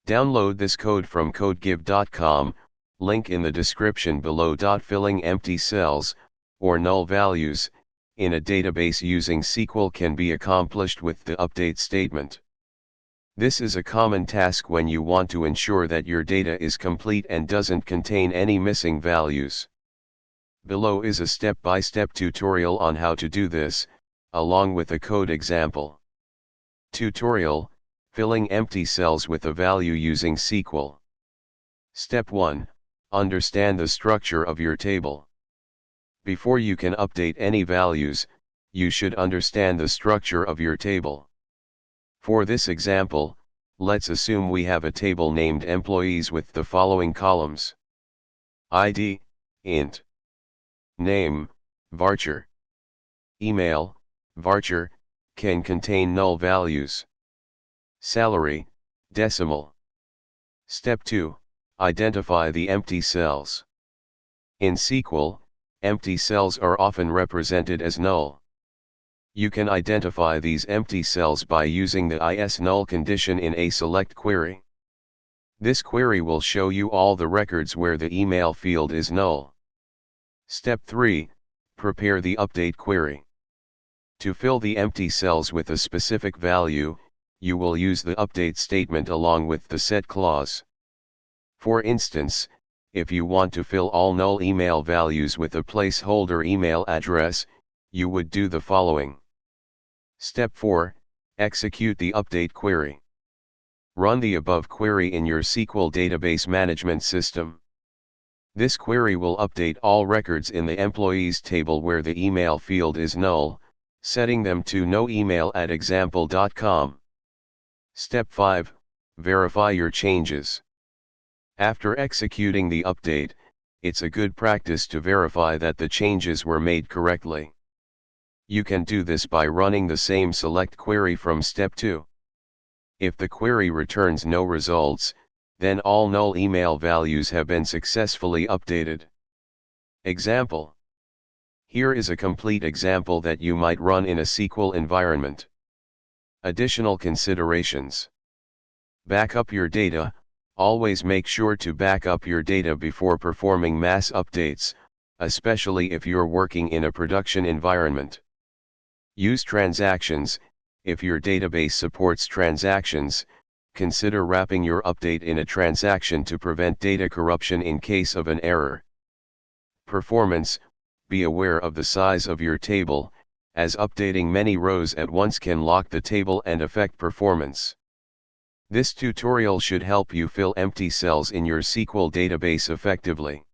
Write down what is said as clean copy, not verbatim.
Download this code from codegive.com, link in the description below. Filling empty cells, or null values, in a database using SQL can be accomplished with the update statement. This is a common task when you want to ensure that your data is complete and doesn't contain any missing values. Below is a step-by-step tutorial on how to do this, along with a code example. Tutorial: Filling empty cells with a value using SQL. Step 1. Understand the structure of your table. Before you can update any values, you should understand the structure of your table. For this example, let's assume we have a table named employees with the following columns: ID, int; name, varchar; email, varchar, can contain null values; salary, decimal. Step 2. Identify the empty cells. In SQL, empty cells are often represented as null. You can identify these empty cells by using the is_null condition in a select query. This query will show you all the records where the email field is null. Step 3. Prepare the update query. To fill the empty cells with a specific value, you will use the update statement along with the set clause. For instance, if you want to fill all null email values with a placeholder email address, you would do the following. Step 4. Execute the update query. Run the above query in your SQL database management system. This query will update all records in the employees table where the email field is null, setting them to no email at example.com. Step 5. Verify your changes. After executing the update, it's a good practice to verify that the changes were made correctly. You can do this by running the same select query from step 2. If the query returns no results, then all null email values have been successfully updated. Example. Here is a complete example that you might run in a SQL environment. Additional considerations. Back up your data. Always make sure to back up your data before performing mass updates, especially if you're working in a production environment. Use transactions. If your database supports transactions, consider wrapping your update in a transaction to prevent data corruption in case of an error. Performance. Be aware of the size of your table, as updating many rows at once can lock the table and affect performance. This tutorial should help you fill empty cells in your SQL database effectively.